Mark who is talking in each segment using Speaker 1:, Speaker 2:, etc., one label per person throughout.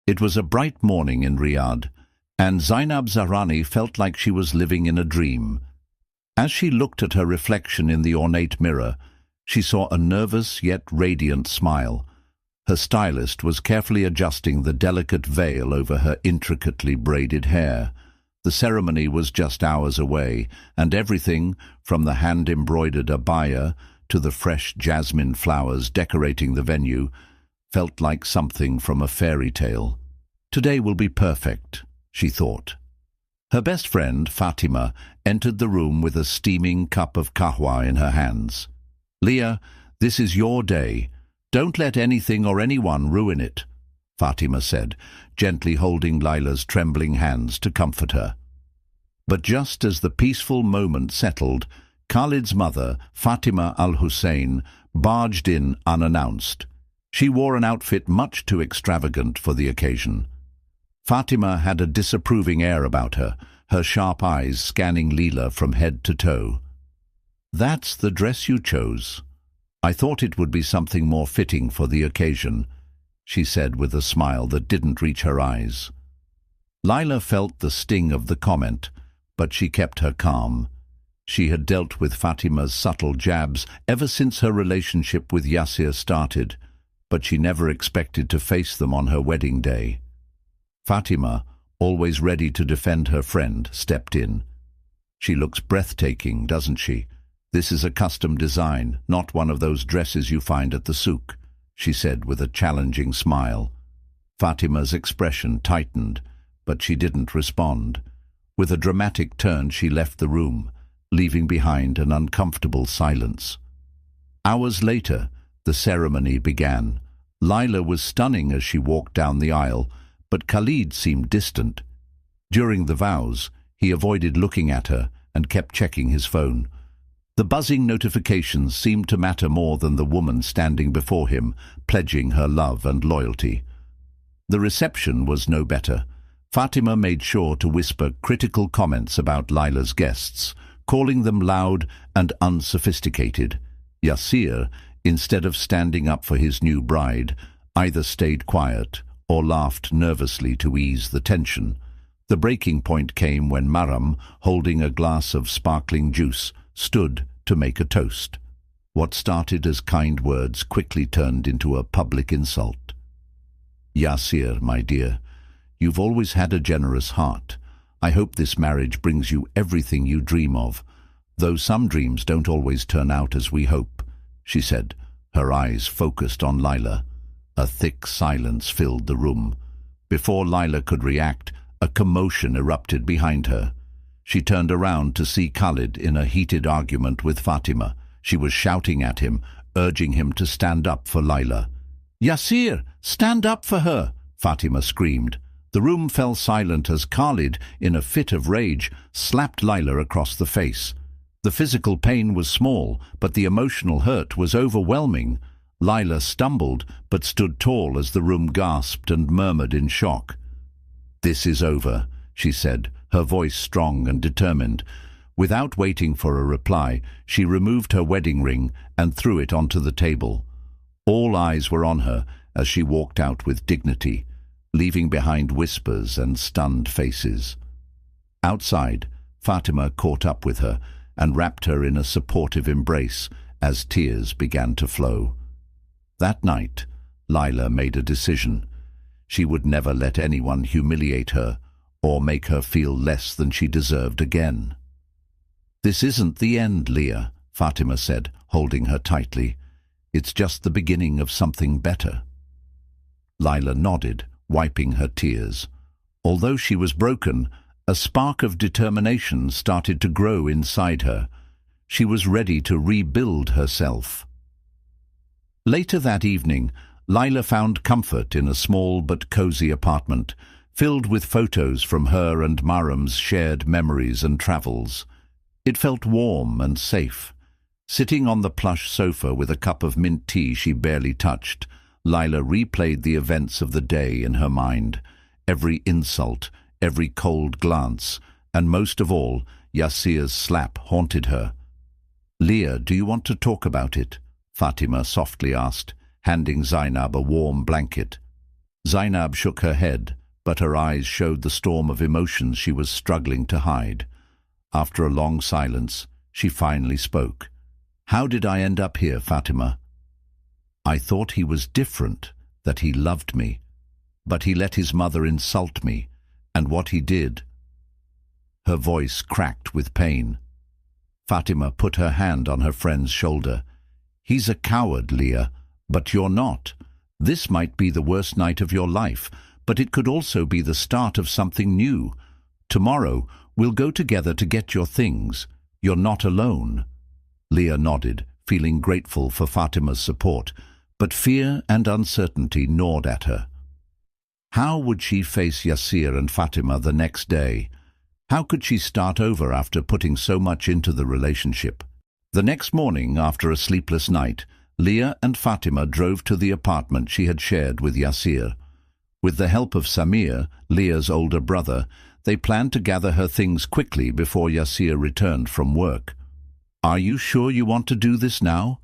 Speaker 1: It was a bright morning in Riyadh, and Zainab Zahrani felt like she was living in a dream. As she looked at her reflection in the ornate mirror, she saw a nervous yet radiant smile. Her stylist was carefully adjusting the delicate veil over her intricately braided hair. The ceremony was just hours away, and everything, from the hand-embroidered abaya to the fresh jasmine flowers decorating the venue, felt like something from a fairy tale. Today will be perfect, she thought. Her best friend, Fatima, entered the room with a steaming cup of kahwa in her hands. "Leah, this is your day. Don't let anything or anyone ruin it," Fatima said, gently holding Layla's trembling hands to comfort her. But just as the peaceful moment settled, Khalid's mother, Fatima al-Hussein, barged in unannounced. She wore an outfit much too extravagant for the occasion. Fatima had a disapproving air about her, her sharp eyes scanning Leela from head to toe. "That's the dress you chose. I thought it would be something more fitting for the occasion," she said with a smile that didn't reach her eyes. Layla felt the sting of the comment, but she kept her calm. She had dealt with Fatima's subtle jabs ever since her relationship with Yasir started, but she never expected to face them on her wedding day. Fatima, always ready to defend her friend, stepped in. "She looks breathtaking, doesn't she? This is a custom design, not one of those dresses you find at the souk," she said with a challenging smile. Fatima's expression tightened, but she didn't respond. With a dramatic turn, she left the room, leaving behind an uncomfortable silence. Hours later, the ceremony began. Layla was stunning as she walked down the aisle, but Khalid seemed distant. During the vows, he avoided looking at her and kept checking his phone. The buzzing notifications seemed to matter more than the woman standing before him, pledging her love and loyalty. The reception was no better. Fatima made sure to whisper critical comments about Layla's guests, calling them loud and unsophisticated. Yasir, instead of standing up for his new bride, either stayed quiet or laughed nervously to ease the tension. The breaking point came when Maram, holding a glass of sparkling juice, stood to make a toast. What started as kind words quickly turned into a public insult. "Yasir, my dear, you've always had a generous heart. I hope this marriage brings you everything you dream of, though some dreams don't always turn out as we hope," she said, her eyes focused on Layla. A thick silence filled the room. Before Layla could react, a commotion erupted behind her. She turned around to see Khalid in a heated argument with Fatima. She was shouting at him, urging him to stand up for Layla. "Yasir, stand up for her!" Fatima screamed. The room fell silent as Khalid, in a fit of rage, slapped Layla across the face. The physical pain was small, but the emotional hurt was overwhelming. Layla stumbled, but stood tall as the room gasped and murmured in shock. "This is over," she said, her voice strong and determined. Without waiting for a reply, she removed her wedding ring and threw it onto the table. All eyes were on her as she walked out with dignity, leaving behind whispers and stunned faces. Outside, Fatima caught up with her and wrapped her in a supportive embrace as tears began to flow. That night, Layla made a decision. She would never let anyone humiliate her or make her feel less than she deserved again. "This isn't the end, Leah," Fatima said, holding her tightly. "It's just the beginning of something better." Layla nodded, wiping her tears. Although she was broken, a spark of determination started to grow inside her. She was ready to rebuild herself. Later that evening, Layla found comfort in a small but cozy apartment, filled with photos from her and Maram's shared memories and travels. It felt warm and safe. Sitting on the plush sofa with a cup of mint tea she barely touched, Layla replayed the events of the day in her mind. Every insult, every cold glance, and most of all, Yasir's slap haunted her. "Leah, do you want to talk about it?" Fatima softly asked, handing Zainab a warm blanket. Zainab shook her head, but her eyes showed the storm of emotions she was struggling to hide. After a long silence, she finally spoke. "How did I end up here, Fatima? I thought he was different, that he loved me. But he let his mother insult me, and what he did—" Her voice cracked with pain. Fatima put her hand on her friend's shoulder. "He's a coward, Leah, but you're not. This might be the worst night of your life, but it could also be the start of something new. Tomorrow, we'll go together to get your things. You're not alone." Leah nodded, feeling grateful for Fatima's support, but fear and uncertainty gnawed at her. How would she face Yasir and Fatima the next day? How could she start over after putting so much into the relationship? The next morning, after a sleepless night, Leah and Fatima drove to the apartment she had shared with Yasir. With the help of Samir, Leah's older brother, they planned to gather her things quickly before Yasir returned from work. "Are you sure you want to do this now?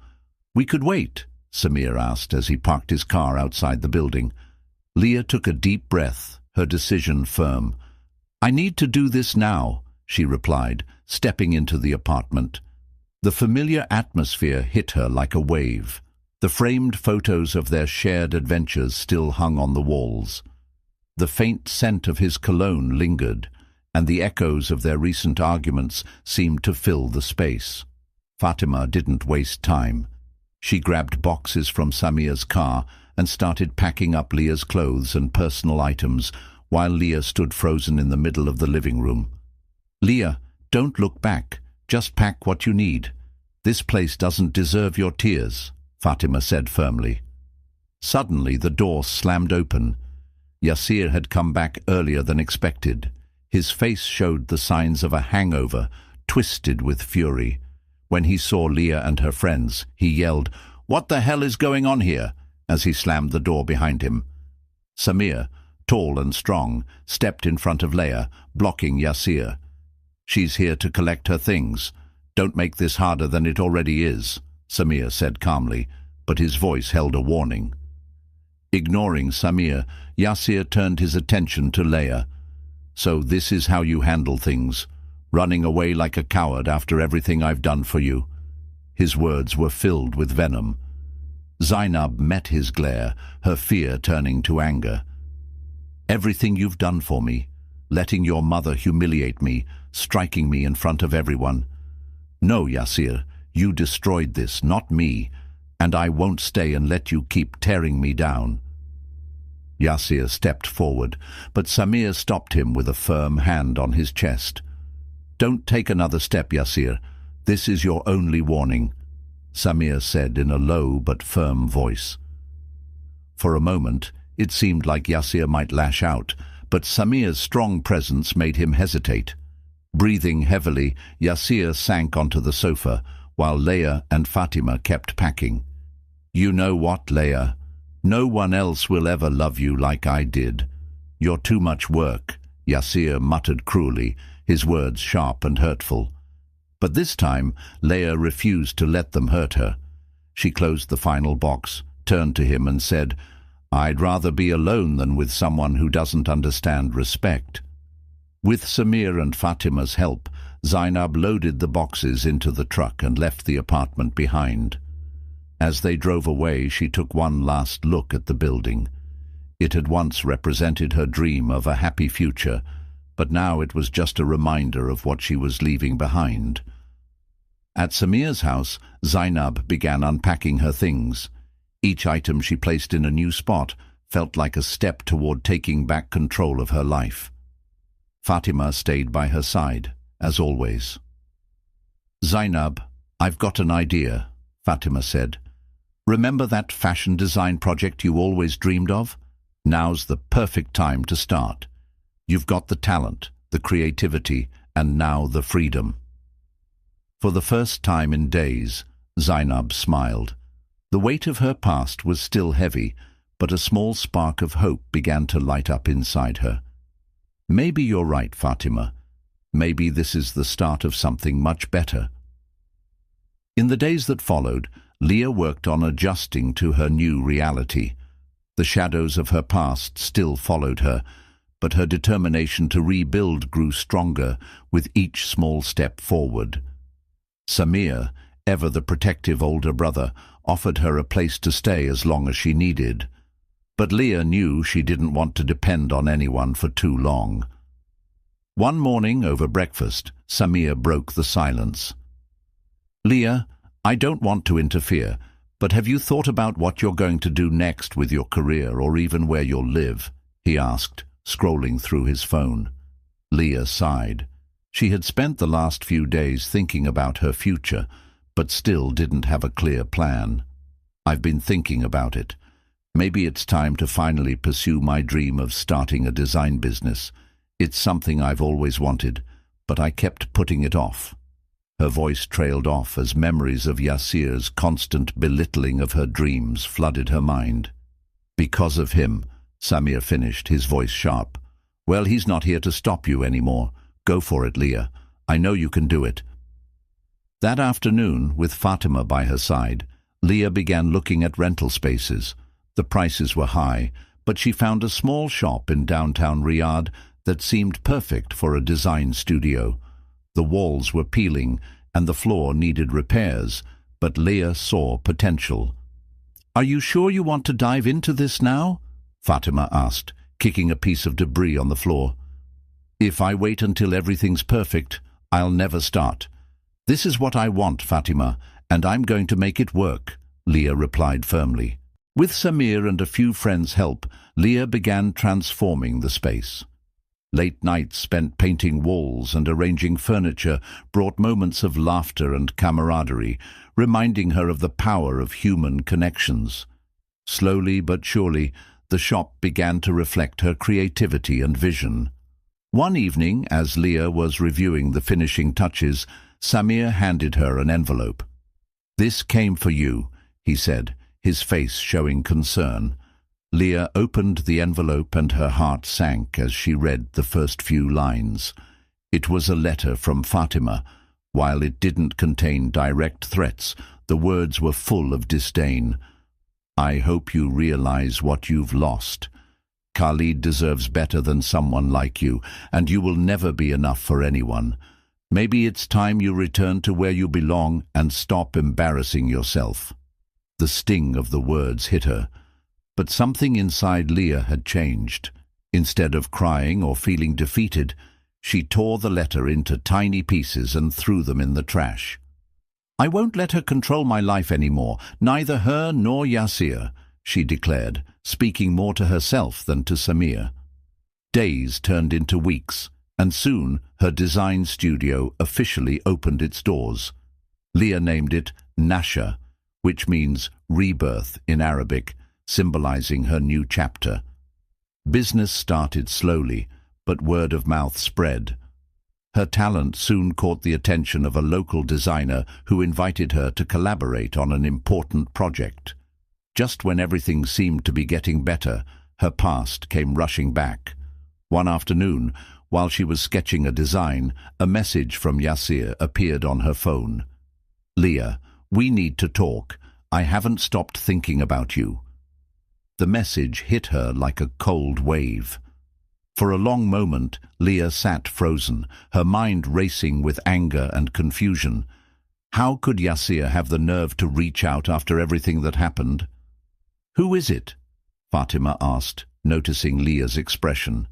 Speaker 1: We could wait," Samir asked as he parked his car outside the building. Leah took a deep breath, her decision firm. "I need to do this now," she replied, stepping into the apartment. The familiar atmosphere hit her like a wave. The framed photos of their shared adventures still hung on the walls. The faint scent of his cologne lingered, and the echoes of their recent arguments seemed to fill the space. Fatima didn't waste time. She grabbed boxes from Samir's car and started packing up Leah's clothes and personal items, while Leah stood frozen in the middle of the living room. "Leah, don't look back. Just pack what you need. This place doesn't deserve your tears," Fatima said firmly. Suddenly the door slammed open. Yasir had come back earlier than expected. His face showed the signs of a hangover, twisted with fury. When he saw Leah and her friends, he yelled, "What the hell is going on here?" as he slammed the door behind him. Samir, tall and strong, stepped in front of Leah, blocking Yasir. "She's here to collect her things. Don't make this harder than it already is," Samir said calmly, but his voice held a warning. Ignoring Samir, Yasir turned his attention to Leah. "So this is how you handle things, running away like a coward after everything I've done for you?" His words were filled with venom. Zainab met his glare, her fear turning to anger. "Everything you've done for me, letting your mother humiliate me, striking me in front of everyone. No, Yasir, you destroyed this, not me, and I won't stay and let you keep tearing me down." Yasir stepped forward, but Samir stopped him with a firm hand on his chest. "Don't take another step, Yasir. This is your only warning," Samir said in a low but firm voice. For a moment, it seemed like Yasir might lash out, but Samir's strong presence made him hesitate. Breathing heavily, Yasir sank onto the sofa, while Leah and Fatima kept packing. "You know what, Leah? No one else will ever love you like I did. You're too much work," Yasir muttered cruelly, his words sharp and hurtful. But this time, Leah refused to let them hurt her. She closed the final box, turned to him and said, "I'd rather be alone than with someone who doesn't understand respect." With Samir and Fatima's help, Zainab loaded the boxes into the truck and left the apartment behind. As they drove away, she took one last look at the building. It had once represented her dream of a happy future, but now it was just a reminder of what she was leaving behind. At Samir's house, Zainab began unpacking her things. Each item she placed in a new spot felt like a step toward taking back control of her life. Fatima stayed by her side, as always. "Zainab, I've got an idea," Fatima said. "Remember that fashion design project you always dreamed of? Now's the perfect time to start. You've got the talent, the creativity, and now the freedom." For the first time in days, Zainab smiled. The weight of her past was still heavy, but a small spark of hope began to light up inside her. "Maybe you're right, Fatima. Maybe this is the start of something much better." In the days that followed, Leah worked on adjusting to her new reality. The shadows of her past still followed her, but her determination to rebuild grew stronger with each small step forward. Samir, ever the protective older brother, offered her a place to stay as long as she needed. But Leah knew she didn't want to depend on anyone for too long. One morning over breakfast, Samir broke the silence. "Leah, I don't want to interfere, but have you thought about what you're going to do next with your career or even where you'll live?" he asked, scrolling through his phone. Leah sighed. She had spent the last few days thinking about her future, but still didn't have a clear plan. "I've been thinking about it. Maybe it's time to finally pursue my dream of starting a design business. It's something I've always wanted, but I kept putting it off." Her voice trailed off as memories of Yassir's constant belittling of her dreams flooded her mind. "Because of him," Samir finished, his voice sharp. "Well, he's not here to stop you anymore. Go for it, Leah. I know you can do it." That afternoon, with Fatima by her side, Leah began looking at rental spaces. The prices were high, but she found a small shop in downtown Riyadh that seemed perfect for a design studio. The walls were peeling and the floor needed repairs, but Leah saw potential. "Are you sure you want to dive into this now?" Fatima asked, kicking a piece of debris on the floor. "If I wait until everything's perfect, I'll never start. This is what I want, Fatima, and I'm going to make it work," Leah replied firmly. With Samir and a few friends' help, Leah began transforming the space. Late nights spent painting walls and arranging furniture brought moments of laughter and camaraderie, reminding her of the power of human connections. Slowly but surely, the shop began to reflect her creativity and vision. One evening, as Leah was reviewing the finishing touches, Samir handed her an envelope. "This came for you," he said, his face showing concern. Leah opened the envelope and her heart sank as she read the first few lines. It was a letter from Fatima. While it didn't contain direct threats, the words were full of disdain. "I hope you realize what you've lost. Khalid deserves better than someone like you, and you will never be enough for anyone. Maybe it's time you return to where you belong and stop embarrassing yourself." The sting of the words hit her. But something inside Leah had changed. Instead of crying or feeling defeated, she tore the letter into tiny pieces and threw them in the trash. "I won't let her control my life anymore, neither her nor Yassir," she declared, speaking more to herself than to Samir. Days turned into weeks, and soon her design studio officially opened its doors. Leah named it Nasha, which means rebirth in Arabic, symbolizing her new chapter. Business started slowly, but word of mouth spread. Her talent soon caught the attention of a local designer who invited her to collaborate on an important project. Just when everything seemed to be getting better, her past came rushing back. One afternoon, while she was sketching a design, a message from Yassir appeared on her phone. "Leah, we need to talk. I haven't stopped thinking about you." The message hit her like a cold wave. For a long moment, Leah sat frozen, her mind racing with anger and confusion. How could Yassir have the nerve to reach out after everything that happened? "Who is it?" Fatima asked, noticing Leah's expression.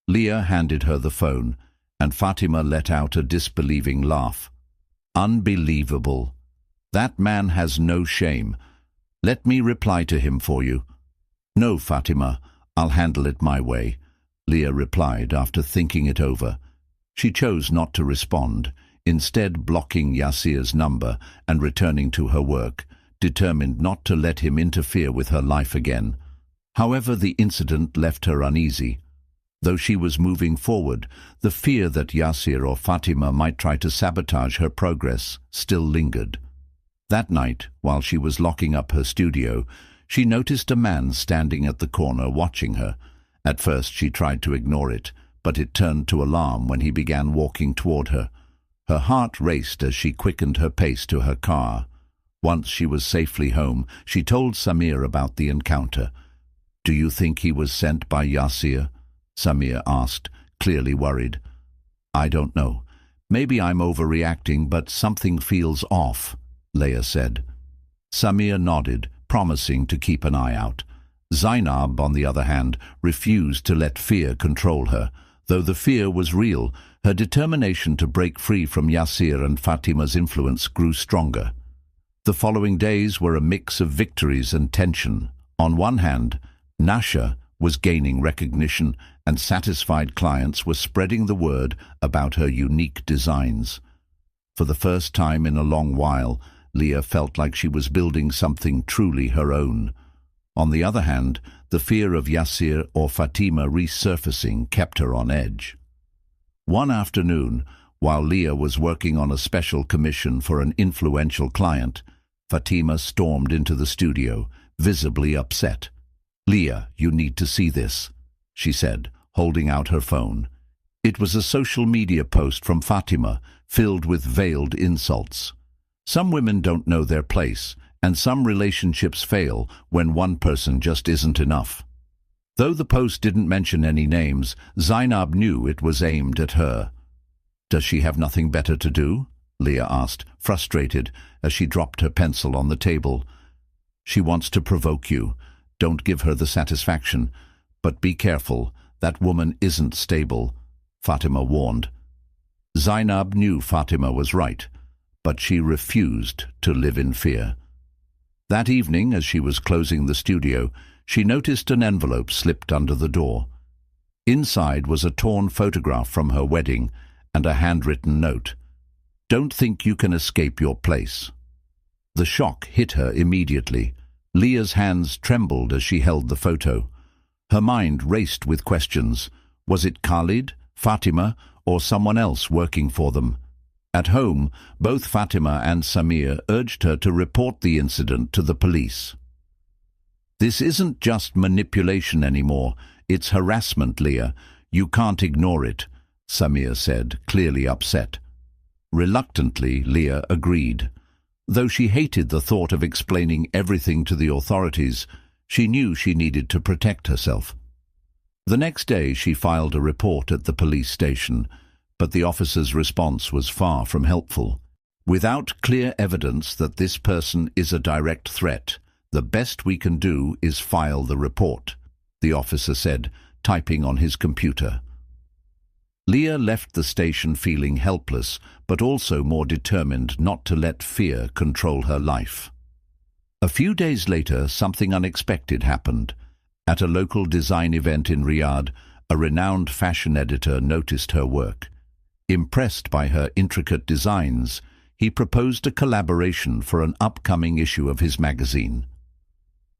Speaker 1: Leah handed her the phone, and Fatima let out a disbelieving laugh. "Unbelievable. That man has no shame. Let me reply to him for you." "No, Fatima, I'll handle it my way," Leah replied after thinking it over. She chose not to respond, instead blocking Yassir's number and returning to her work, determined not to let him interfere with her life again. However, the incident left her uneasy. Though she was moving forward, the fear that Yassir or Fatima might try to sabotage her progress still lingered. That night, while she was locking up her studio, she noticed a man standing at the corner watching her. At first she tried to ignore it, but it turned to alarm when he began walking toward her. Her heart raced as she quickened her pace to her car. Once she was safely home, she told Samir about the encounter. "Do you think he was sent by Yasir?" Samir asked, clearly worried. "I don't know. Maybe I'm overreacting, but something feels off," Leah said. Samir nodded, promising to keep an eye out. Zainab, on the other hand, refused to let fear control her. Though the fear was real, her determination to break free from Yasir and Fatima's influence grew stronger. The following days were a mix of victories and tension. On one hand, Nasha was gaining recognition, and satisfied clients were spreading the word about her unique designs. For the first time in a long while, Leah felt like she was building something truly her own. On the other hand, the fear of Yasir or Fatima resurfacing kept her on edge. One afternoon, while Leah was working on a special commission for an influential client, Fatima stormed into the studio, visibly upset. "Leah, you need to see this," she said, holding out her phone. It was a social media post from Fatima, filled with veiled insults. Some women don't know their place, and some relationships fail when one person just isn't enough. Though the post didn't mention any names, Zainab knew it was aimed at her. "Does she have nothing better to do?" Leah asked, frustrated, as she dropped her pencil on the table. "She wants to provoke you. Don't give her the satisfaction. But be careful, that woman isn't stable," Fatima warned. Zainab knew Fatima was right, but she refused to live in fear. That evening, as she was closing the studio, she noticed an envelope slipped under the door. Inside was a torn photograph from her wedding and a handwritten note. "Don't think you can escape your place." The shock hit her immediately. Leah's hands trembled as she held the photo. Her mind raced with questions. Was it Khalid, Fatima, or someone else working for them? At home, both Fatima and Samir urged her to report the incident to the police. "This isn't just manipulation anymore. It's harassment, Leah. You can't ignore it," Samir said, clearly upset. Reluctantly, Leah agreed. Though she hated the thought of explaining everything to the authorities, she knew she needed to protect herself. The next day she filed a report at the police station, but the officer's response was far from helpful. "Without clear evidence that this person is a direct threat, the best we can do is file the report," the officer said, typing on his computer. Leah left the station feeling helpless, but also more determined not to let fear control her life. A few days later, something unexpected happened. At a local design event in Riyadh, a renowned fashion editor noticed her work. Impressed by her intricate designs, he proposed a collaboration for an upcoming issue of his magazine.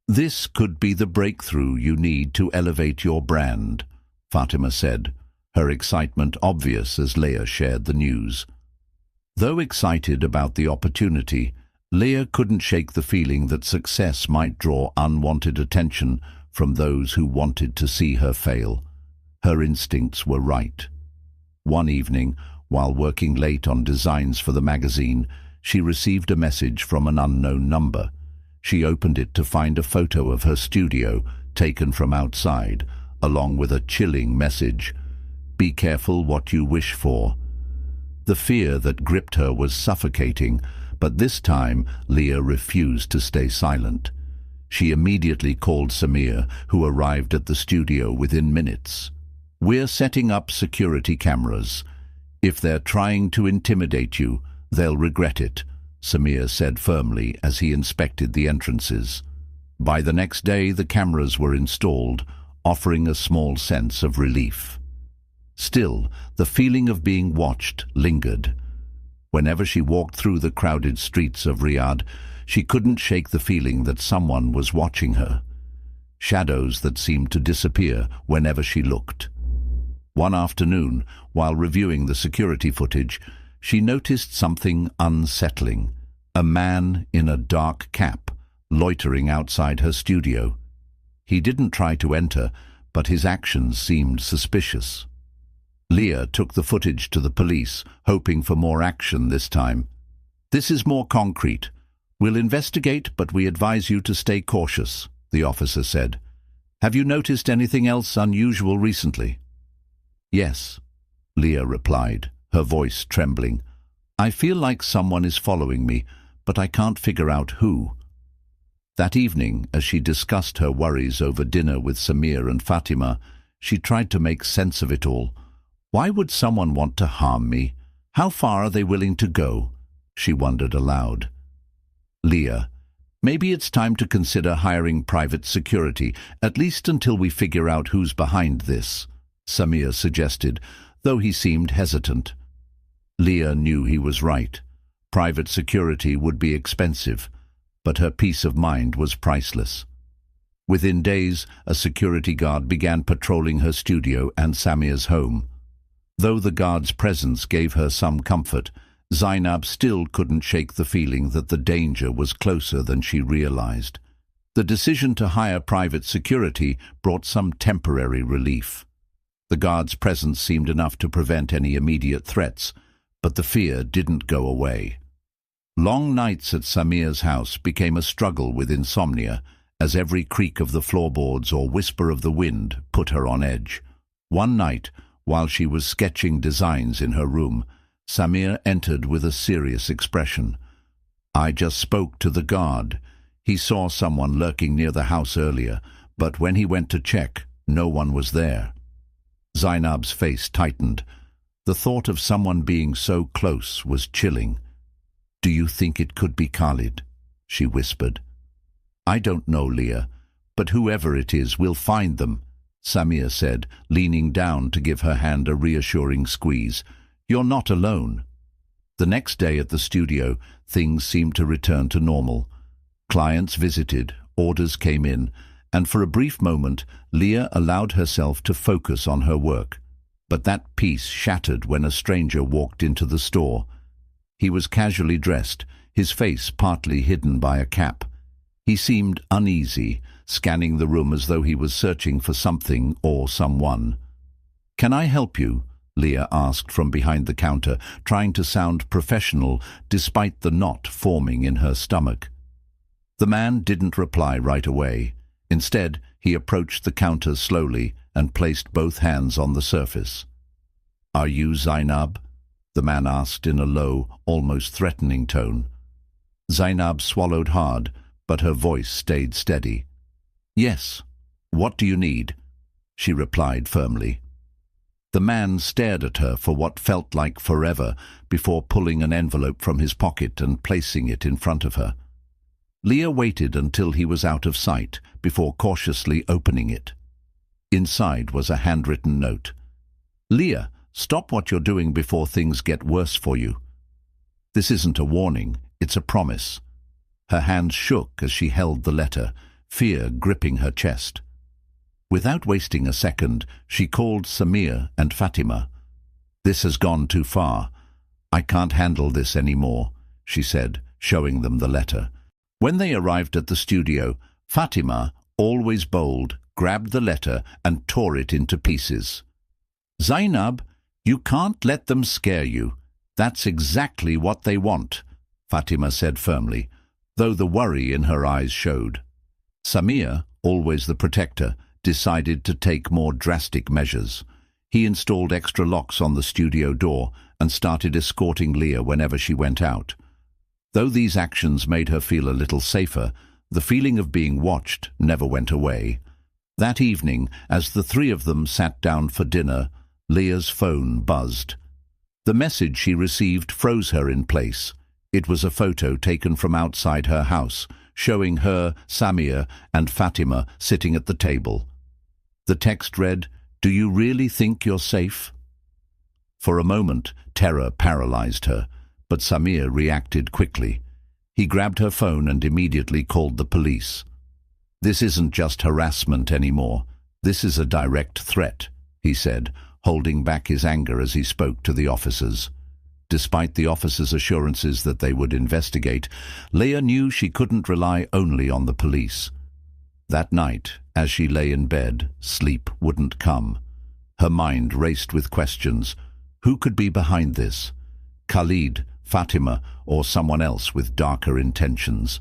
Speaker 1: "This could be the breakthrough you need to elevate your brand," Fatima said, her excitement obvious as Leah shared the news. Though excited about the opportunity, Leah couldn't shake the feeling that success might draw unwanted attention from those who wanted to see her fail. Her instincts were right. One evening, while working late on designs for the magazine, she received a message from an unknown number. She opened it to find a photo of her studio, taken from outside, along with a chilling message: "Be careful what you wish for." The fear that gripped her was suffocating, but this time Leah refused to stay silent. She immediately called Samir, who arrived at the studio within minutes. "We're setting up security cameras. If they're trying to intimidate you, they'll regret it," Samir said firmly as he inspected the entrances. By the next day, the cameras were installed, offering a small sense of relief. Still, the feeling of being watched lingered. Whenever she walked through the crowded streets of Riyadh, she couldn't shake the feeling that someone was watching her. Shadows that seemed to disappear whenever she looked. One afternoon, while reviewing the security footage, she noticed something unsettling: a man in a dark cap, loitering outside her studio. He didn't try to enter, but his actions seemed suspicious. Leah took the footage to the police, hoping for more action this time. "This is more concrete. We'll investigate, but we advise you to stay cautious," the officer said. Have you noticed anything else unusual recently? Yes, Leah replied, her voice trembling. I feel like someone is following me, but I can't figure out who. That evening, as she discussed her worries over dinner with Samir and Fatima, she tried to make sense of it all. Why would someone want to harm me? How far are they willing to go? She wondered aloud. Leah, maybe it's time to consider hiring private security, at least until we figure out who's behind this, Samir suggested, though he seemed hesitant. Leah knew he was right. Private security would be expensive, but her peace of mind was priceless. Within days, a security guard began patrolling her studio and Samir's home. Though the guard's presence gave her some comfort, Zainab still couldn't shake the feeling that the danger was closer than she realized. The decision to hire private security brought some temporary relief. The guard's presence seemed enough to prevent any immediate threats, but the fear didn't go away. Long nights at Samir's house became a struggle with insomnia, as every creak of the floorboards or whisper of the wind put her on edge. One night, while she was sketching designs in her room, Samir entered with a serious expression. I just spoke to the guard. He saw someone lurking near the house earlier, but when he went to check, no one was there. Zainab's face tightened. The thought of someone being so close was chilling. Do you think it could be Khalid? She whispered. I don't know, Leah, but whoever it is, we'll find them, Samir said, leaning down to give her hand a reassuring squeeze. You're not alone. The next day at the studio, things seemed to return to normal. Clients visited, orders came in, and for a brief moment, Leah allowed herself to focus on her work. But that peace shattered when a stranger walked into the store. He was casually dressed, his face partly hidden by a cap. He seemed uneasy, scanning the room as though he was searching for something or someone. Can I help you? Leah asked from behind the counter, trying to sound professional despite the knot forming in her stomach. The man didn't reply right away. Instead, he approached the counter slowly and placed both hands on the surface. Are you Zainab? The man asked in a low, almost threatening tone. Zainab swallowed hard, but her voice stayed steady. Yes. What do you need? She replied firmly. The man stared at her for what felt like forever before pulling an envelope from his pocket and placing it in front of her. Leah waited until he was out of sight before cautiously opening it. Inside was a handwritten note. Leah, stop what you're doing before things get worse for you. This isn't a warning, it's a promise. Her hands shook as she held the letter, fear gripping her chest. Without wasting a second, she called Samir and Fatima. This has gone too far. I can't handle this anymore, she said, showing them the letter. When they arrived at the studio, Fatima, always bold, grabbed the letter and tore it into pieces. Zainab, you can't let them scare you. That's exactly what they want, Fatima said firmly, though the worry in her eyes showed. Samir, always the protector, decided to take more drastic measures. He installed extra locks on the studio door and started escorting Leah whenever she went out. Though these actions made her feel a little safer, the feeling of being watched never went away. That evening, as the three of them sat down for dinner, Leah's phone buzzed. The message she received froze her in place. It was a photo taken from outside her house, showing her, Samir, and Fatima sitting at the table. The text read, "Do you really think you're safe?" For a moment, terror paralyzed her, but Samir reacted quickly. He grabbed her phone and immediately called the police. This isn't just harassment anymore. This is a direct threat, he said, holding back his anger as he spoke to the officers. Despite the officers' assurances that they would investigate, Leah knew she couldn't rely only on the police. That night, as she lay in bed, sleep wouldn't come. Her mind raced with questions. Who could be behind this? Khalid, Fatima, or someone else with darker intentions?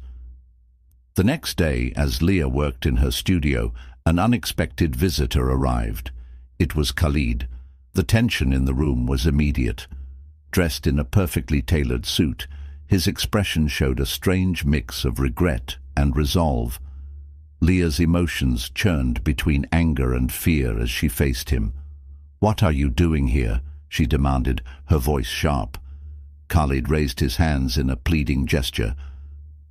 Speaker 1: The next day, as Leah worked in her studio, An unexpected visitor arrived. It was Khalid. The tension in the room was immediate. Dressed in a perfectly tailored suit, his expression showed a strange mix of regret and resolve. Leah's emotions churned between anger and fear as she faced him. "What are you doing here?" she demanded, her voice sharp. Khalid raised his hands in a pleading gesture.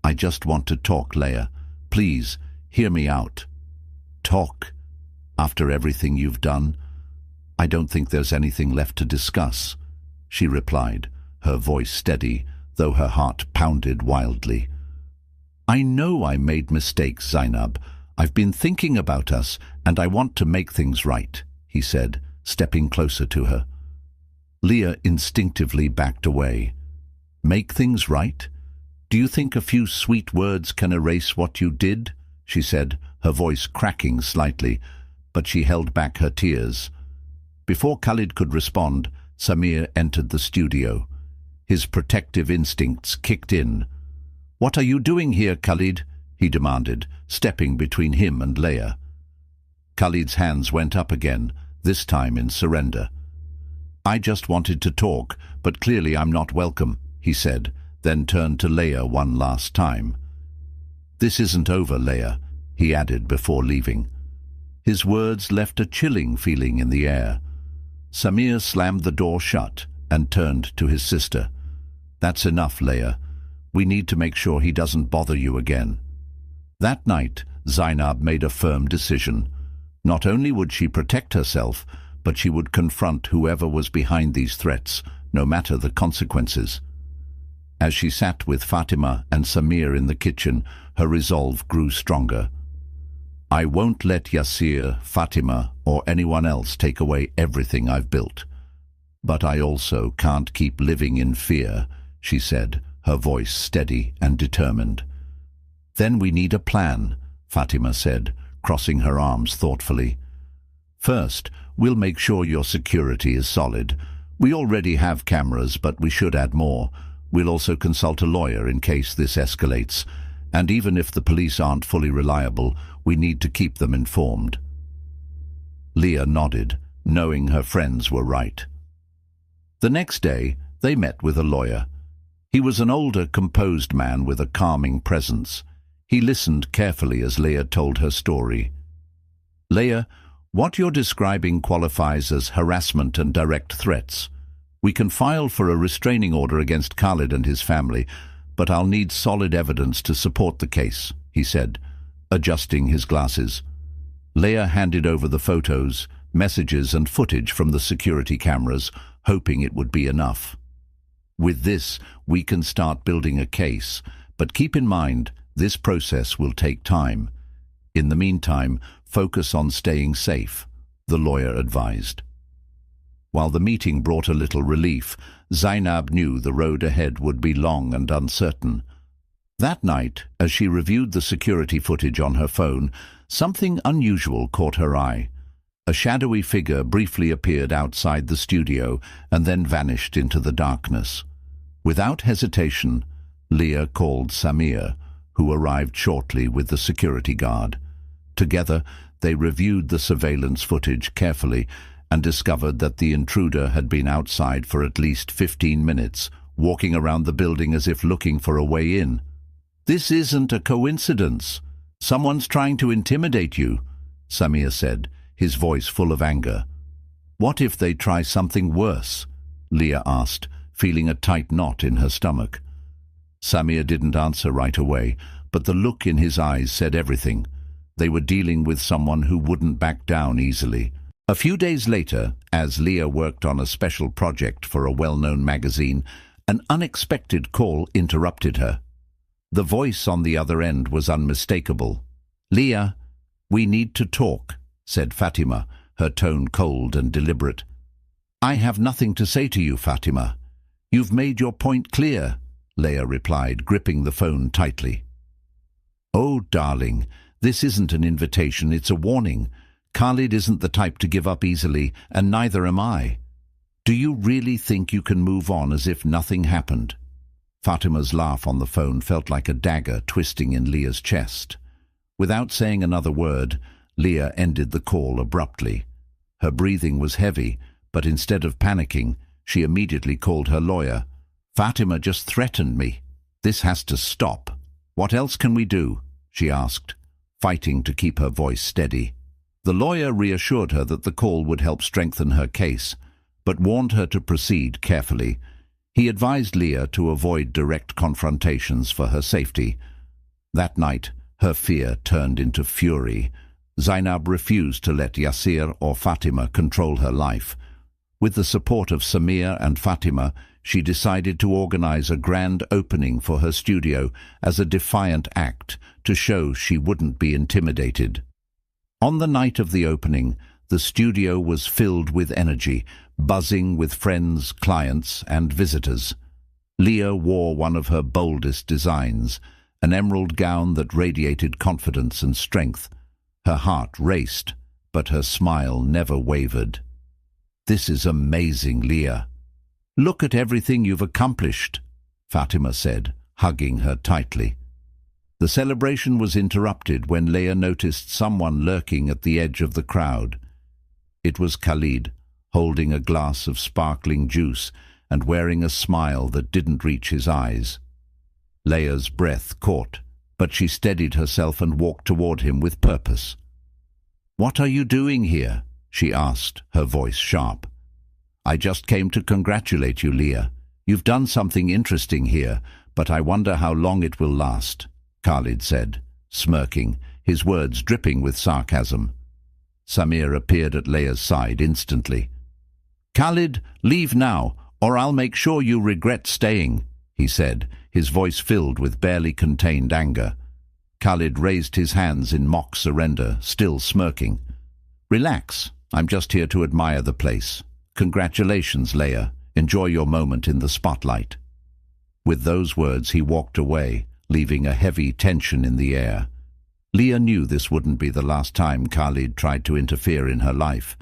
Speaker 1: "I just want to talk, Leah. Please, hear me out." "Talk? After everything you've done? I don't think there's anything left to discuss," she replied, her voice steady, though her heart pounded wildly. "I know I made mistakes, Zainab. I've been thinking about us, and I want to make things right," he said, stepping closer to her. Leah instinctively backed away. "Make things right? Do you think a few sweet words can erase what you did?" she said, her voice cracking slightly, but she held back her tears. Before Khalid could respond, Samir entered the studio. His protective instincts kicked in. "What are you doing here, Khalid?" he demanded, stepping between him and Leah. Khalid's hands went up again, this time in surrender. "I just wanted to talk, but clearly I'm not welcome," he said, then turned to Leah one last time. "This isn't over, Leah," he added before leaving. His words left a chilling feeling in the air. Samir slammed the door shut and turned to his sister. "That's enough, Leah. We need to make sure he doesn't bother you again." That night, Zainab made a firm decision. Not only would she protect herself, but she would confront whoever was behind these threats, no matter the consequences. As she sat with Fatima and Samir in the kitchen, her resolve grew stronger. "I won't let Yasir, Fatima, or anyone else take away everything I've built. But I also can't keep living in fear," she said, her voice steady and determined. "Then we need a plan," Fatima said, crossing her arms thoughtfully. "First, we'll make sure your security is solid. We already have cameras, but we should add more. We'll also consult a lawyer in case this escalates. And even if the police aren't fully reliable, we need to keep them informed." Leah nodded, knowing her friends were right. The next day, they met with a lawyer. He was an older, composed man with a calming presence. He listened carefully as Leah told her story. "Leah, what you're describing qualifies as harassment and direct threats. We can file for a restraining order against Khalid and his family, but I'll need solid evidence to support the case," he said, adjusting his glasses. Leah handed over the photos, messages and footage from the security cameras, hoping it would be enough. "With this, we can start building a case, but keep in mind, this process will take time. In the meantime, focus on staying safe," the lawyer advised. While the meeting brought a little relief, Zainab knew the road ahead would be long and uncertain. That night, as she reviewed the security footage on her phone, something unusual caught her eye. A shadowy figure briefly appeared outside the studio and then vanished into the darkness. Without hesitation, Leah called Samir, who arrived shortly with the security guard. Together, they reviewed the surveillance footage carefully and discovered that the intruder had been outside for at least 15 minutes, walking around the building as if looking for a way in. "This isn't a coincidence. Someone's trying to intimidate you," Samir said, his voice full of anger. "What if they try something worse?" Leah asked, feeling a tight knot in her stomach. Samir didn't answer right away, but the look in his eyes said everything. They were dealing with someone who wouldn't back down easily. A few days later, as Leah worked on a special project for a well-known magazine, an unexpected call interrupted her. The voice on the other end was unmistakable. "Leah, we need to talk," said Fatima, her tone cold and deliberate. "I have nothing to say to you, Fatima. You've made your point clear," Leah replied, gripping the phone tightly. "Oh, darling, this isn't an invitation, it's a warning. Khalid isn't the type to give up easily, and neither am I. Do you really think you can move on as if nothing happened?" Fatima's laugh on the phone felt like a dagger twisting in Leah's chest. Without saying another word, Leah ended the call abruptly. Her breathing was heavy, but instead of panicking, she immediately called her lawyer. "Fatima just threatened me. This has to stop. What else can we do?" she asked, fighting to keep her voice steady. The lawyer reassured her that the call would help strengthen her case, but warned her to proceed carefully. He advised Leah to avoid direct confrontations for her safety. That night, her fear turned into fury. Zainab refused to let Yasir or Fatima control her life. With the support of Samir and Fatima, she decided to organize a grand opening for her studio as a defiant act to show she wouldn't be intimidated. On the night of the opening, the studio was filled with energy, buzzing with friends, clients, and visitors. Leah wore one of her boldest designs, an emerald gown that radiated confidence and strength. Her heart raced, but her smile never wavered. "This is amazing, Leah. Look at everything you've accomplished," Fatima said, hugging her tightly. The celebration was interrupted when Leah noticed someone lurking at the edge of the crowd. It was Khalid, holding a glass of sparkling juice and wearing a smile that didn't reach his eyes. Leah's breath caught, but she steadied herself and walked toward him with purpose. "What are you doing here?" she asked, her voice sharp. "I just came to congratulate you, Leah. You've done something interesting here, but I wonder how long it will last," Khalid said, smirking, his words dripping with sarcasm. Samir appeared at Leah's side instantly. "Khalid, leave now, or I'll make sure you regret staying," he said, his voice filled with barely contained anger. Khalid raised his hands in mock surrender, still smirking. "Relax, I'm just here to admire the place. Congratulations, Leah. Enjoy your moment in the spotlight." With those words he walked away, leaving a heavy tension in the air. Leah knew this wouldn't be the last time Khalid tried to interfere in her life,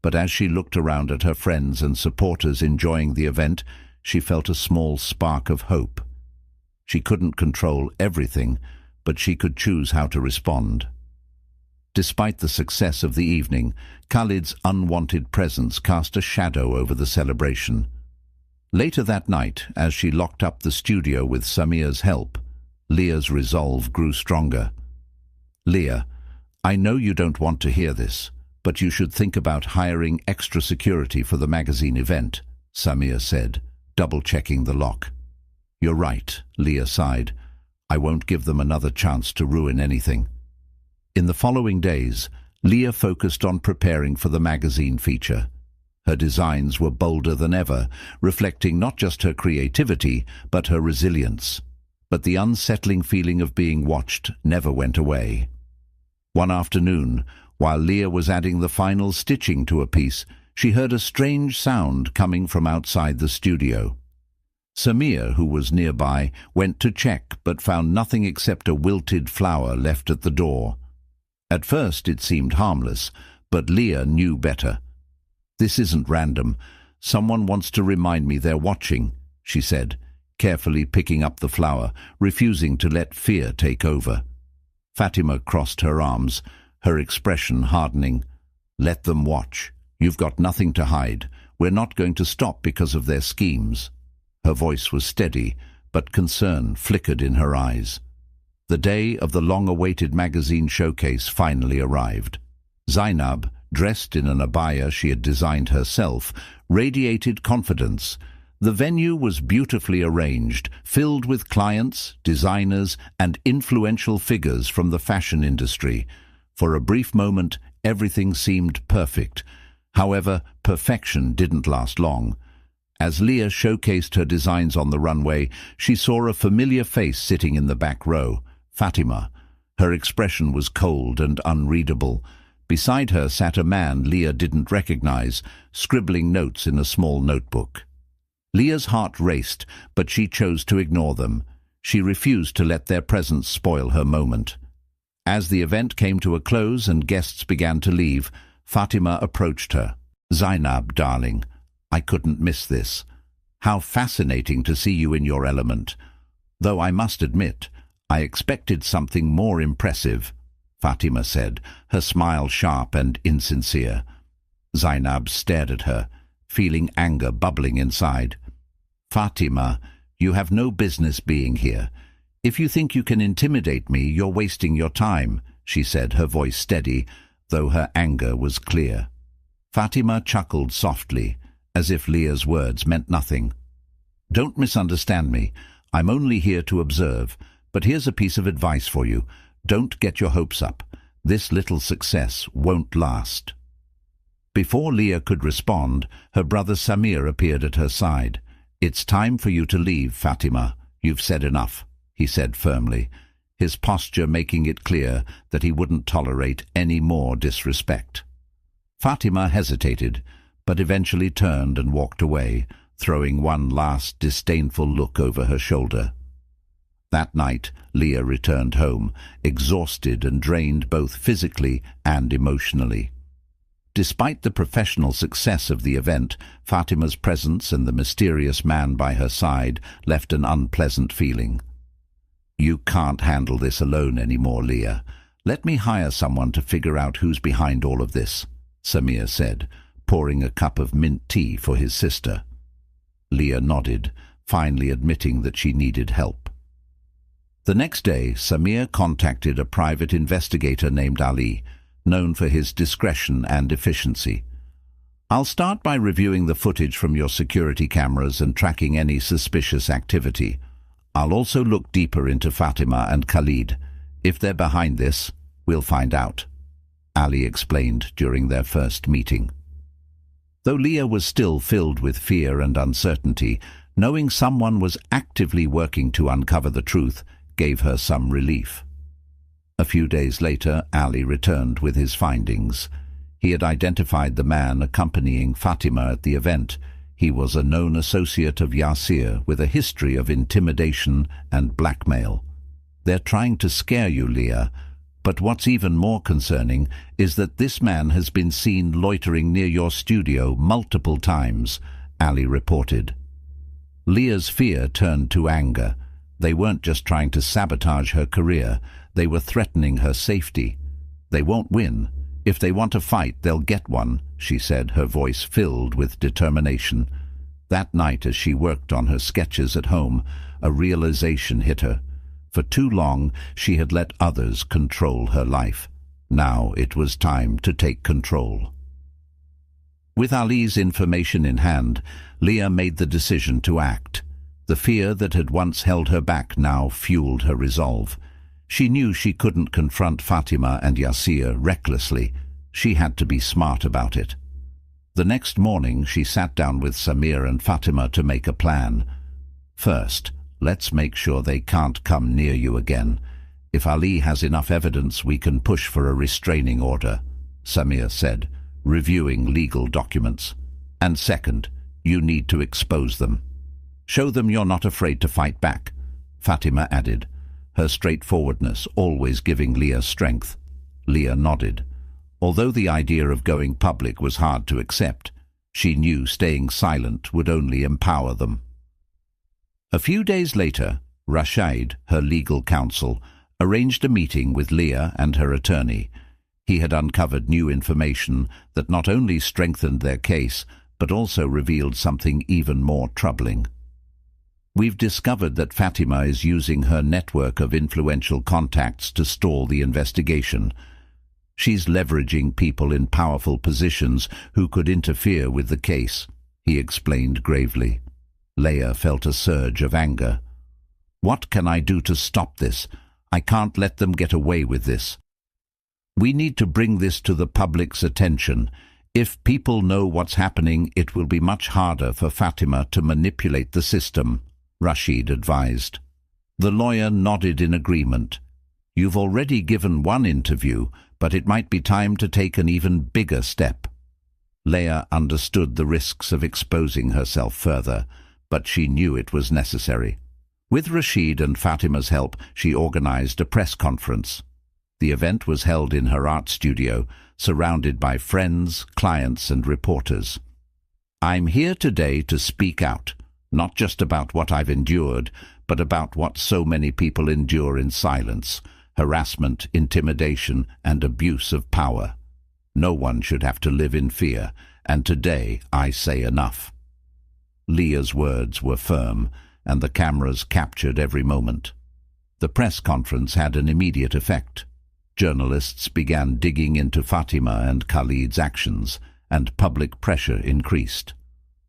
Speaker 1: but as she looked around at her friends and supporters enjoying the event, she felt a small spark of hope. She couldn't control everything, but she could choose how to respond. Despite the success of the evening, Khalid's unwanted presence cast a shadow over the celebration. Later that night, as she locked up the studio with Samir's help, Leah's resolve grew stronger. "Leah, I know you don't want to hear this, but you should think about hiring extra security for the magazine event," Samir said, double-checking the lock. "You're right," Leah sighed. "I won't give them another chance to ruin anything." In the following days, Leah focused on preparing for the magazine feature. Her designs were bolder than ever, reflecting not just her creativity, but her resilience. But the unsettling feeling of being watched never went away. One afternoon, while Leah was adding the final stitching to a piece, she heard a strange sound coming from outside the studio. Samir, who was nearby, went to check but found nothing except a wilted flower left at the door. At first it seemed harmless, but Leah knew better. "This isn't random. Someone wants to remind me they're watching," she said, carefully picking up the flower, refusing to let fear take over. Fatima crossed her arms, her expression hardening. "Let them watch. You've got nothing to hide. We're not going to stop because of their schemes." Her voice was steady, but concern flickered in her eyes. The day of the long-awaited magazine showcase finally arrived. Zainab, dressed in an abaya she had designed herself, radiated confidence. The venue was beautifully arranged, filled with clients, designers, and influential figures from the fashion industry. For a brief moment, everything seemed perfect. However, perfection didn't last long. As Leah showcased her designs on the runway, she saw a familiar face sitting in the back row, Fatima. Her expression was cold and unreadable. Beside her sat a man Leah didn't recognize, scribbling notes in a small notebook. Leah's heart raced, but she chose to ignore them. She refused to let their presence spoil her moment. As the event came to a close and guests began to leave, Fatima approached her. "Zainab, darling, I couldn't miss this. How fascinating to see you in your element. Though I must admit, I expected something more impressive." Fatima said, her smile sharp and insincere. Zainab stared at her, feeling anger bubbling inside. "Fatima, you have no business being here. If you think you can intimidate me, you're wasting your time," she said, her voice steady, though her anger was clear. Fatima chuckled softly, as if Leah's words meant nothing. "Don't misunderstand me. I'm only here to observe, but here's a piece of advice for you. Don't get your hopes up. This little success won't last." Before Leah could respond, her brother Samir appeared at her side. "It's time for you to leave, Fatima. You've said enough," he said firmly, his posture making it clear that he wouldn't tolerate any more disrespect. Fatima hesitated, but eventually turned and walked away, throwing one last disdainful look over her shoulder. That night, Leah returned home, exhausted and drained both physically and emotionally. Despite the professional success of the event, Fatima's presence and the mysterious man by her side left an unpleasant feeling. "You can't handle this alone anymore, Leah. Let me hire someone to figure out who's behind all of this," Samir said, pouring a cup of mint tea for his sister. Leah nodded, finally admitting that she needed help. The next day, Samir contacted a private investigator named Ali, known for his discretion and efficiency. "I'll start by reviewing the footage from your security cameras and tracking any suspicious activity. I'll also look deeper into Fatima and Khalid. If they're behind this, we'll find out," Ali explained during their first meeting. Though Leah was still filled with fear and uncertainty, knowing someone was actively working to uncover the truth gave her some relief. A few days later, Ali returned with his findings. He had identified the man accompanying Fatima at the event. He was a known associate of Yasir with a history of intimidation and blackmail. "They're trying to scare you, Leah, but what's even more concerning is that this man has been seen loitering near your studio multiple times," Ali reported. Leah's fear turned to anger. They weren't just trying to sabotage her career, they were threatening her safety. "They won't win. If they want a fight, they'll get one," she said, her voice filled with determination. That night, as she worked on her sketches at home, a realization hit her. For too long, she had let others control her life. Now it was time to take control. With Ali's information in hand, Leah made the decision to act. The fear that had once held her back now fueled her resolve. She knew she couldn't confront Fatima and Yasir recklessly. She had to be smart about it. The next morning, she sat down with Samir and Fatima to make a plan. "First, let's make sure they can't come near you again. If Ali has enough evidence, we can push for a restraining order," Samir said, reviewing legal documents. "And second, you need to expose them. Show them you're not afraid to fight back," Fatima added, her straightforwardness always giving Leah strength. Leah nodded. Although the idea of going public was hard to accept, she knew staying silent would only empower them. A few days later, Rashid, her legal counsel, arranged a meeting with Leah and her attorney. He had uncovered new information that not only strengthened their case, but also revealed something even more troubling. "We've discovered that Fatima is using her network of influential contacts to stall the investigation. She's leveraging people in powerful positions who could interfere with the case," he explained gravely. Leah felt a surge of anger. "What can I do to stop this? I can't let them get away with this. We need to bring this to the public's attention. If people know what's happening, it will be much harder for Fatima to manipulate the system," Rashid advised. The lawyer nodded in agreement. "You've already given one interview, but it might be time to take an even bigger step." Leah understood the risks of exposing herself further, but she knew it was necessary. With Rashid and Fatima's help, she organized a press conference. The event was held in her art studio, surrounded by friends, clients, and reporters. "I'm here today to speak out, not just about what I've endured, but about what so many people endure in silence," harassment, intimidation, and abuse of power. No one should have to live in fear, and today I say enough." Leah's words were firm, and the cameras captured every moment. The press conference had an immediate effect. Journalists began digging into Fatima and Khalid's actions, and public pressure increased.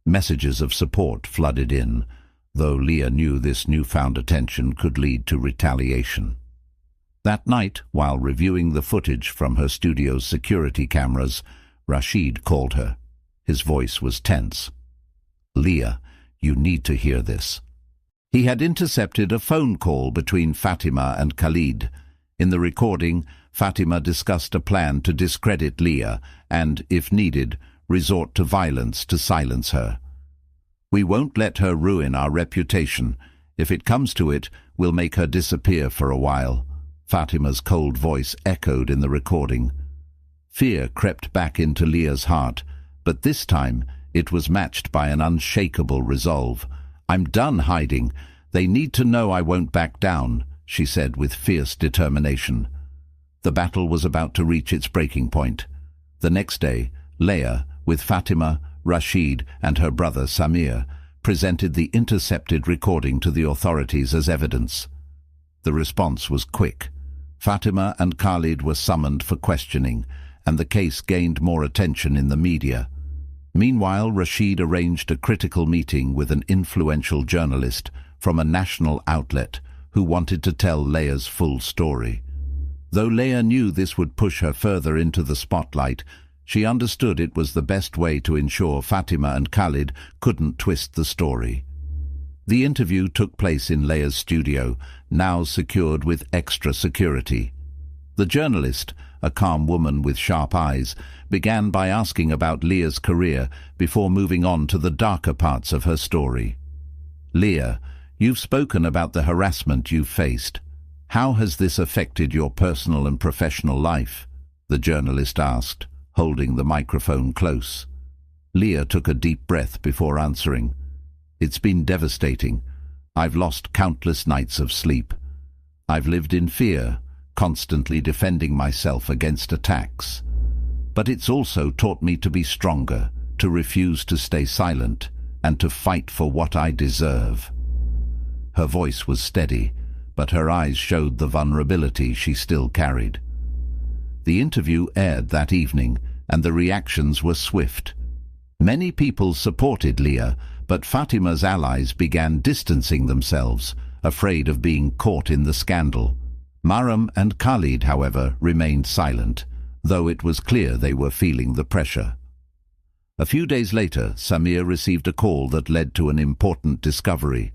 Speaker 1: Messages of support flooded in, though Leah knew this newfound attention could lead to retaliation. That night, while reviewing the footage from her studio's security cameras, Rashid called her. His voice was tense. "Leah, you need to hear this." He had intercepted a phone call between Fatima and Khalid. In the recording, Fatima discussed a plan to discredit Leah and, if needed, resort to violence to silence her. "We won't let her ruin our reputation. If it comes to it, we'll make her disappear for a while," Fatima's cold voice echoed in the recording. Fear crept back into Leah's heart, but this time it was matched by an unshakable resolve. "I'm done hiding. They need to know I won't back down," she said with fierce determination. The battle was about to reach its breaking point. The next day, Leah, with Fatima, Rashid, and her brother Samir, presented the intercepted recording to the authorities as evidence. The response was quick. Fatima and Khalid were summoned for questioning, and the case gained more attention in the media. Meanwhile, Rashid arranged a critical meeting with an influential journalist from a national outlet who wanted to tell Leah's full story. Though Leah knew this would push her further into the spotlight, she understood it was the best way to ensure Fatima and Khalid couldn't twist the story. The interview took place in Leah's studio, now secured with extra security. The journalist, a calm woman with sharp eyes, began by asking about Leah's career before moving on to the darker parts of her story. "Leah, you've spoken about the harassment you've faced. How has this affected your personal and professional life?" the journalist asked, holding the microphone close. Leah took a deep breath before answering. "It's been devastating. I've lost countless nights of sleep. I've lived in fear, constantly defending myself against attacks. But it's also taught me to be stronger, to refuse to stay silent, and to fight for what I deserve." Her voice was steady, but her eyes showed the vulnerability she still carried. The interview aired that evening, and the reactions were swift. Many people supported Leah, but Fatima's allies began distancing themselves, afraid of being caught in the scandal. Maram and Khalid, however, remained silent, though it was clear they were feeling the pressure. A few days later, Samir received a call that led to an important discovery.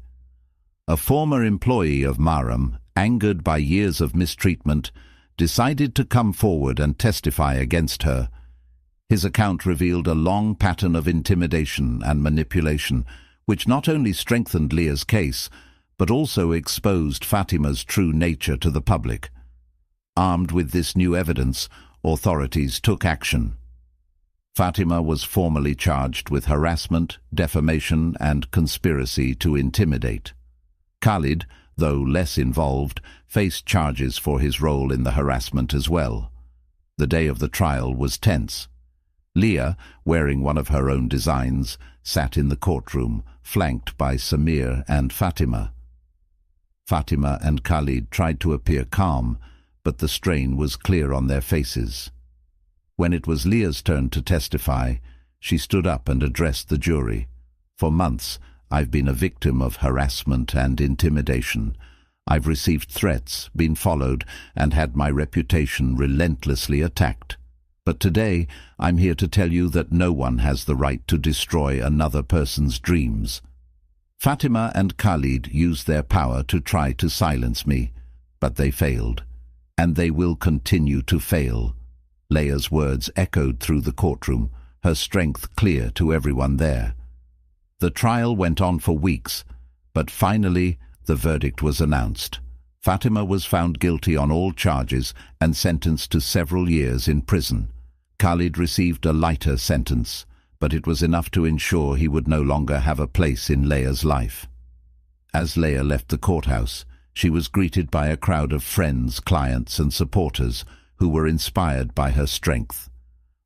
Speaker 1: A former employee of Maram, angered by years of mistreatment, decided to come forward and testify against her. His account revealed a long pattern of intimidation and manipulation, which not only strengthened Leah's case, but also exposed Fatima's true nature to the public. Armed with this new evidence, authorities took action. Fatima was formally charged with harassment, defamation, and conspiracy to intimidate. Khalid, though less involved, faced charges for his role in the harassment as well. The day of the trial was tense. Leah, wearing one of her own designs, sat in the courtroom, flanked by Samir and Fatima. Fatima and Khalid tried to appear calm, but the strain was clear on their faces. When it was Leah's turn to testify, she stood up and addressed the jury. "For months, I've been a victim of harassment and intimidation. I've received threats, been followed, and had my reputation relentlessly attacked. But today, I'm here to tell you that no one has the right to destroy another person's dreams." Fatima and Khalid used their power to try to silence me, but they failed. And they will continue to fail. Leah's words echoed through the courtroom, her strength clear to everyone there. The trial went on for weeks, but finally the verdict was announced. Fatima was found guilty on all charges and sentenced to several years in prison. Khalid received a lighter sentence, but it was enough to ensure he would no longer have a place in Leah's life. As Leah left the courthouse, She was greeted by a crowd of friends, clients and supporters who were inspired by her strength.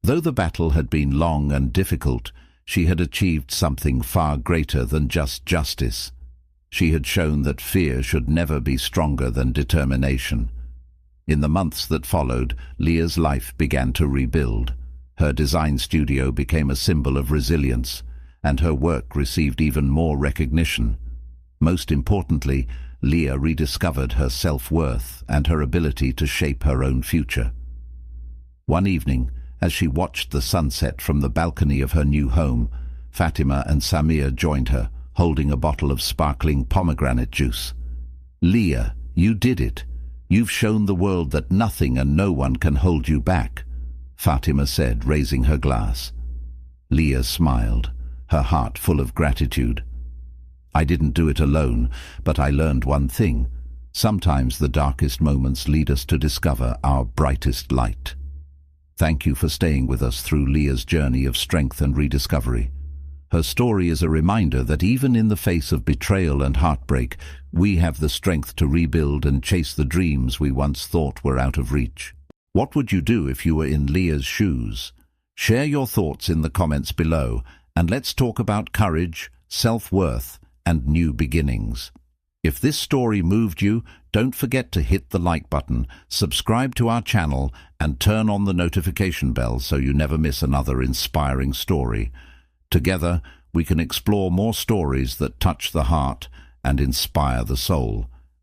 Speaker 1: Though the battle had been long and difficult, she had achieved something far greater than just justice. She had shown that fear should never be stronger than determination. In the months that followed, Leah's life began to rebuild. Her design studio became a symbol of resilience, and her work received even more recognition. Most importantly, Leah rediscovered her self-worth and her ability to shape her own future. One evening, as she watched the sunset from the balcony of her new home, Fatima and Samir joined her, holding a bottle of sparkling pomegranate juice. "Leah, you did it. You've shown the world that nothing and no one can hold you back," Fatima said, raising her glass. Leah smiled, her heart full of gratitude. "I didn't do it alone, but I learned one thing. Sometimes the darkest moments lead us to discover our brightest light." Thank you for staying with us through Leah's journey of strength and rediscovery. Her story is a reminder that even in the face of betrayal and heartbreak, we have the strength to rebuild and chase the dreams we once thought were out of reach. What would you do if you were in Leah's shoes? Share your thoughts in the comments below, and let's talk about courage, self-worth, and new beginnings. If this story moved you, don't forget to hit the like button, subscribe to our channel, and turn on the notification bell so you never miss another inspiring story. Together, we can explore more stories that touch the heart and inspire the soul.